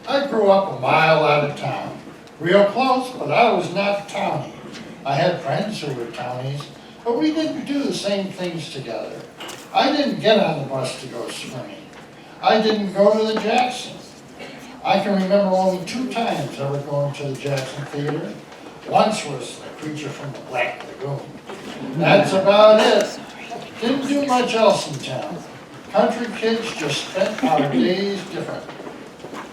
I grew up a mile out of town. Real close, but I was not towny. I had friends who were townies, but we didn't do the same things together. I didn't get on the bus to go swimming. I didn't go to the Jackson. I can remember only 2 times ever going to the Jackson Theater. Once was The Creature from the Black Lagoon. That's about it. Didn't do much else in town. Country kids just spent our days differently.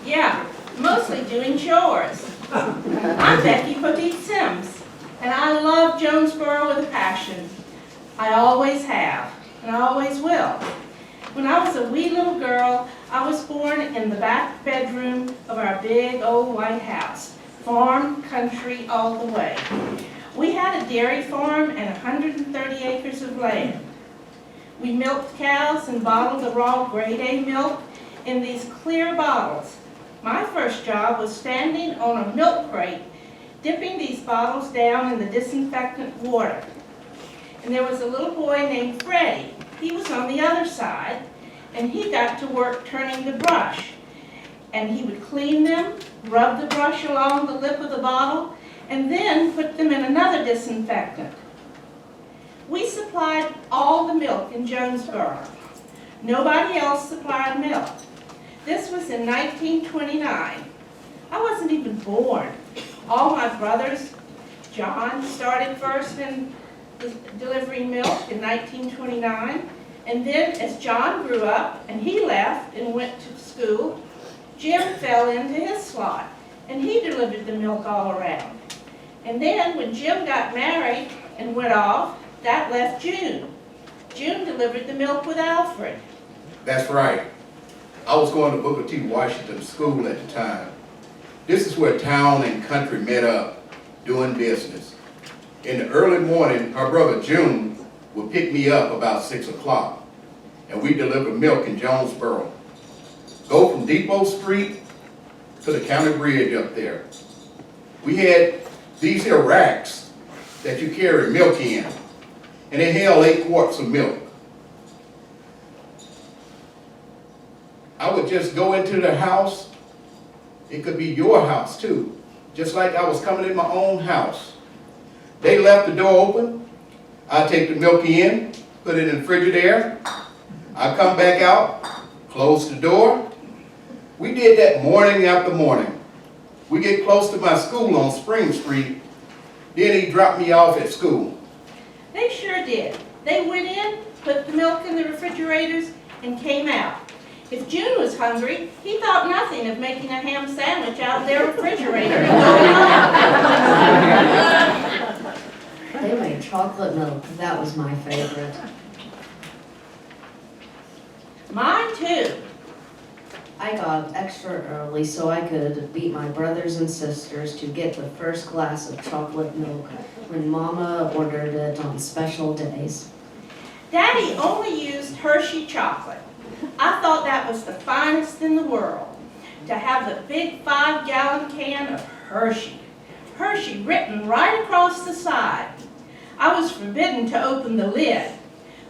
Yeah, mostly doing chores. I'm Becky Poteet Sims, and I love Jonesborough with a passion. I always have, and I always will. When I was a wee little girl, I was born in the back bedroom of our big old white house. Farm, country, all the way. We had a dairy farm and 130 acres of land. We milked cows and bottled the raw grade A milk in these clear bottles. My first job was standing on a milk crate, dipping these bottles down in the disinfectant water. And there was a little boy named Freddie. He was on the other side, and he got to work turning the brush. And he would clean them, rub the brush along the lip of the bottle, and then put them in another disinfectant. We supplied all the milk in Jonesborough. Nobody else supplied milk. This was in 1929. I wasn't even born. All my brothers, John started first in delivering milk in 1929, and then as John grew up and he left and went to school, Jim fell into his slot, and he delivered the milk all around. And then when Jim got married and went off, that left June. June delivered the milk with Alfred. That's right. I was going to Booker T. Washington School at the time. This is where town and country met up, doing business. In the early morning, our brother June would pick me up about 6 o'clock, and we delivered milk in Jonesborough. Go from Depot Street to the county bridge up there. We had these here racks that you carry milk in, and they held 8 quarts of milk. I would just go into the house. It could be your house too, just like I was coming in my own house. They left the door open. I take the milk in, put it in the Frigidaire. I come back out, close the door. We did that morning after morning. We get close to my school on Spring Street, then he dropped me off at school. They sure did. They went in, put the milk in the refrigerators, and came out. If June was hungry, he thought nothing of making a ham sandwich out of their refrigerator and going home. They made chocolate milk. That was my favorite. Mine too. I got extra early so I could beat my brothers and sisters to get the first glass of chocolate milk when Mama ordered it on special days. Daddy only used Hershey chocolate. I thought that was the finest in the world, to have the big 5-gallon can of Hershey. Hershey written right across the side. I was forbidden to open the lid,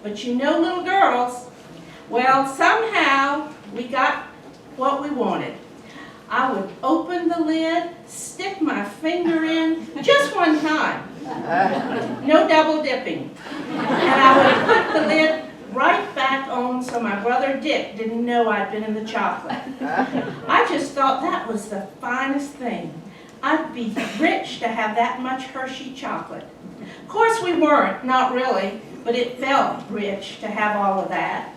but you know little girls, well, somehow we got what we wanted. I would open the lid, stick my finger in, just one time. No double dipping. And I would put the lid right back on so my brother Dick didn't know I'd been in the chocolate. I just thought that was the finest thing. I'd be rich to have that much Hershey chocolate. Of course we weren't, not really, but it felt rich to have all of that.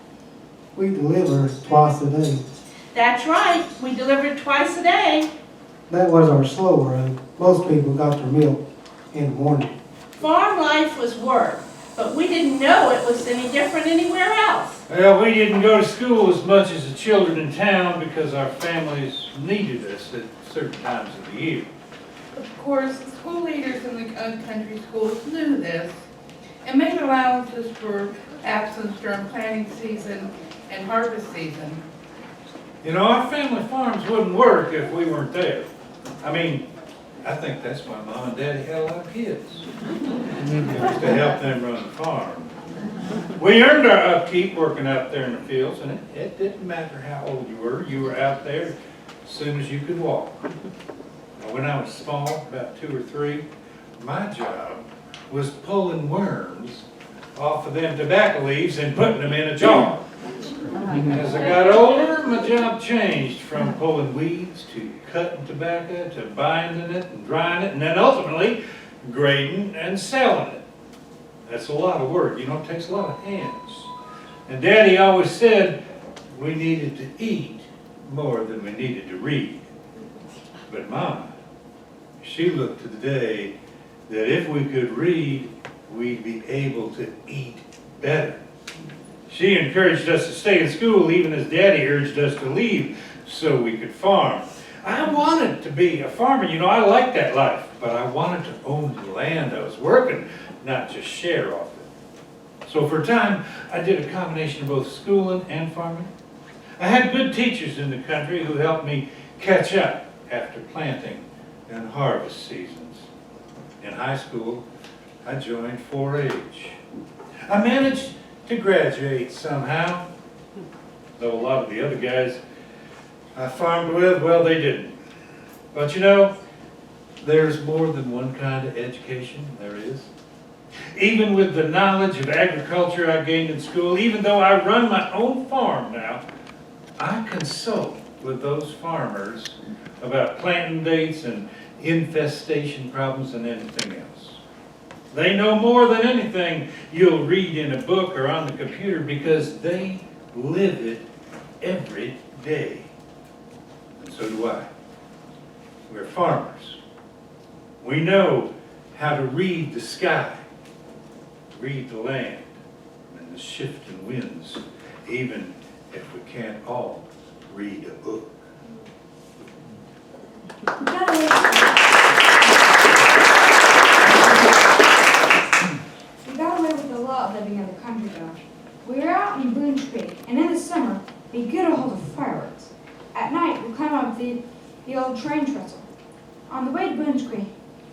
We deliver twice a day. That's right, we delivered twice a day. That was our slow run. Most people got their milk in the morning. Farm life was work, but we didn't know it was any different anywhere else. Well, we didn't go to school as much as the children in town because our families needed us at certain times of the year. Of course, the school leaders in the country schools knew this and made allowances for absence during planting season and harvest season. You know, our family farms wouldn't work if we weren't there. I mean, I think that's why Mom and Daddy had a lot of kids. It was to help them run the farm. We earned our upkeep working out there in the fields, and it didn't matter how old you were out there as soon as you could walk. Now, when I was small, about 2 or 3, my job was pulling worms off of them tobacco leaves and putting them in a jar. As I got older, my job changed from pulling weeds to cutting tobacco to binding it and drying it and then ultimately grading and selling it. That's a lot of work, you know, it takes a lot of hands. And Daddy always said we needed to eat more than we needed to read. But Mama, she looked to the day that if we could read, we'd be able to eat better. She encouraged us to stay in school even as Daddy urged us to leave so we could farm. I wanted to be a farmer, you know, I liked that life, but I wanted to own the land I was working, not just share off it. So for a time, I did a combination of both schooling and farming. I had good teachers in the country who helped me catch up after planting and harvest seasons. In high school, I joined 4-H. I managed to graduate somehow, though a lot of the other guys I farmed with, well, they didn't. But you know, there's more than one kind of education, there is. Even with the knowledge of agriculture I gained in school, even though I run my own farm now, I consult with those farmers about planting dates and infestation problems and anything else. They know more than anything you'll read in a book or on the computer because they live it every day. And so do I. We're farmers. We know how to read the sky, read the land, and the shifting winds, even if we can't all read a book. We got away with a lot living in the country, Josh. We were out in Boone's Creek, and in the summer, we get a hold of fireworks. At night, we climb up the old train trestle. On the way to Boone's Creek,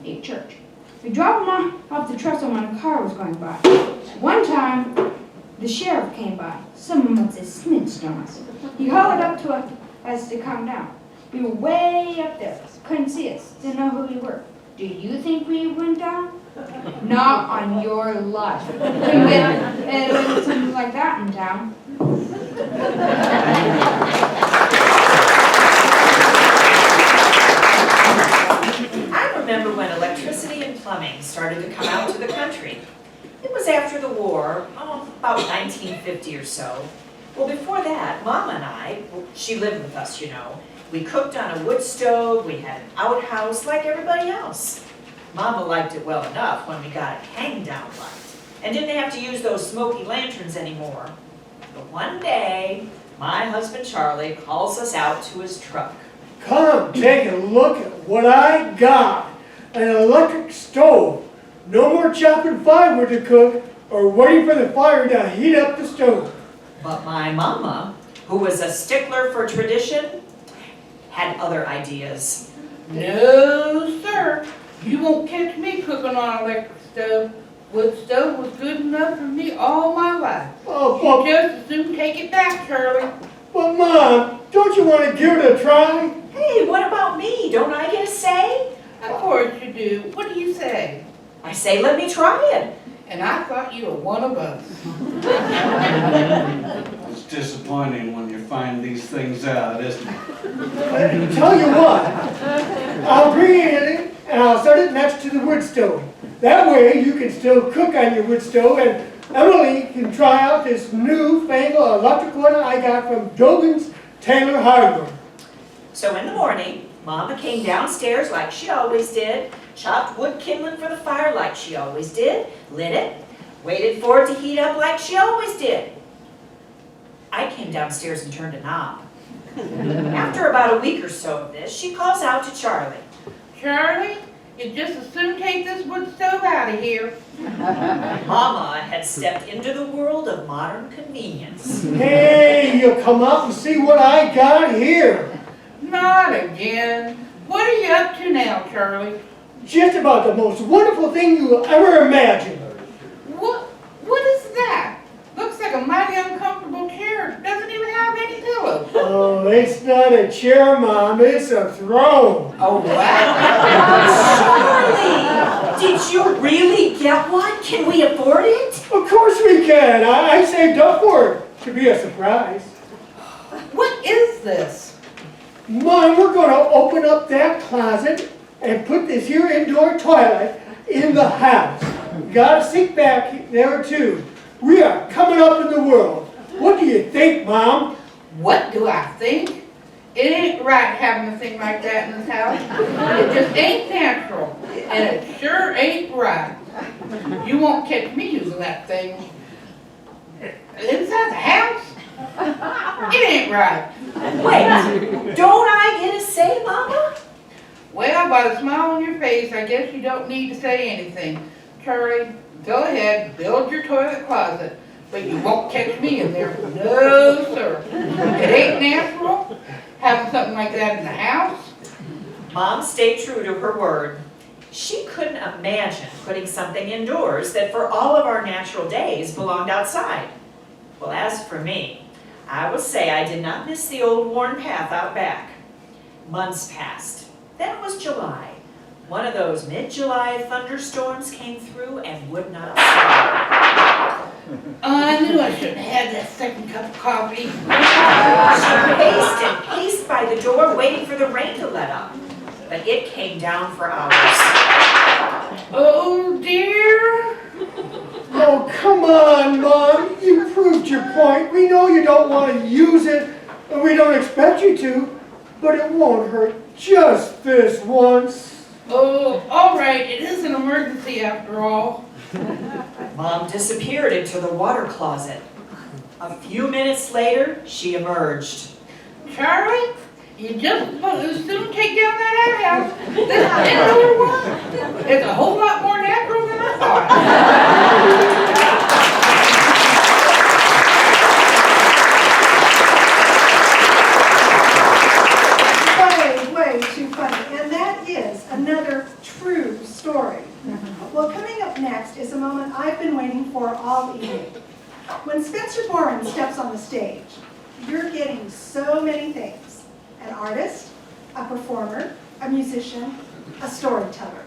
a church. We drove them off the trestle when a car was going by. One time, the sheriff came by. Someone must have snitched on us. He hollered up to us to come down. We were way up there. Couldn't see us. Didn't know who we were. Do you think we went down? Not on your life. Couldn't get away with something like that in town. I remember when electricity and plumbing started to come out to the country. It was after the war, about 1950 or so. Well, before that, Mama and I, she lived with us, you know. We cooked on a wood stove, we had an outhouse like everybody else. Mama liked it well enough when we got a hang-down light and didn't have to use those smoky lanterns anymore. But one day, my husband Charlie calls us out to his truck. Come take a look at what I got. An electric stove. No more chopping firewood to cook or waiting for the fire to heat up the stove. But my mama, who was a stickler for tradition, had other ideas. No, sir. You won't catch me cooking on an electric stove. Wood stove was good enough for me all my life. Oh, You just as soon take it back, Charlie. but Mom, don't you want to give it a try? Hey, what about me? Don't I get a say? Of course you do. What do you say? I say let me try it. And I thought you were one of us. It's disappointing when you find these things out, isn't it? Tell you what, I'll bring it in and I'll set it next to the wood stove. That way you can still cook on your wood stove and Emily can try out this new-fangled electric one I got from Dogan's Taylor Hardware. So in the morning, Mama came downstairs like she always did, chopped wood kindling for the fire like she always did, lit it, waited for it to heat up like she always did. I came downstairs and turned a knob. After about a week or so of this, she calls out to Charlie. Charlie, you just as soon take this wood stove out of here. Mama had stepped into the world of modern convenience. Hey, you'll come out and see what I got here. Not again. What are you up to now, Charlie? Just about the most wonderful thing you will ever imagine. What is that? Looks like like a mighty uncomfortable chair. It doesn't even have any pillows. Oh, it's not a chair, Mom, it's a throne. Oh, wow. Charlie, did you really get one? Can we afford it? Of course we can. I saved up for it to be a surprise. What is this? Mom, we're gonna open up that closet and put this here indoor toilet in the house. We got a sink back there too. We are coming up in the world. What do you think, Mom? What do I think? It ain't right having a thing like that in this house. It just ain't natural. And it sure ain't right. You won't catch me using that thing inside the house. It ain't right. Wait, don't I get a say, Mama? Well, by the smile on your face, I guess you don't need to say anything. Charlie, go ahead, build your toilet closet, but you won't catch me in there. No, sir. It ain't natural having something like that in the house. Mom stayed true to her word. She couldn't imagine putting something indoors that for all of our natural days belonged outside. Well, as for me, I will say I did not miss the old worn path out back. Months passed. Then it was July. One of those mid-July thunderstorms came through and would not stop. I knew I shouldn't have had that second cup of coffee. She paced and paced by the door waiting for the rain to let up. But it came down for hours. Oh, dear. Oh, come on, Mom. You proved your point. We know you don't want to use it, and we don't expect you to, but it won't hurt just this once. Oh, all right. It is an emergency after all. Mom disappeared into the water closet. A few minutes later, she emerged. Charlie, you just soon take down that outhouse. This indoor one, it's a whole lot more natural than I thought. Way too funny. And that is another true story. Well, coming up next is a moment I've been waiting for all evening. When Spencer Boren steps on the stage, you're getting so many things. An artist, a performer, a musician, a storyteller.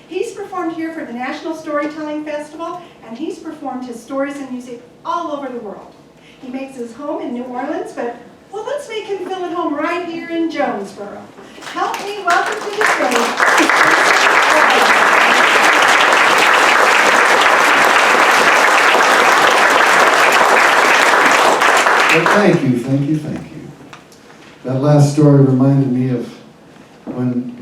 He's performed here for the National Storytelling Festival, and he's performed his stories and music all over the world. He makes his home in New Orleans, but well, let's make him feel at home right here in Jonesborough. Help me welcome to the stage. Well, thank you. That last story reminded me of when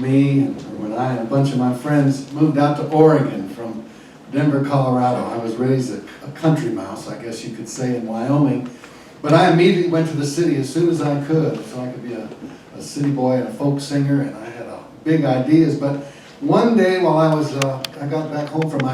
I and a bunch of my friends moved out to Oregon from Denver, Colorado. I was raised a country mouse, I guess you could say, in Wyoming. But I immediately went to the city as soon as I could, so I could be a city boy and a folk singer, and I had big ideas. But one day while I got back home from my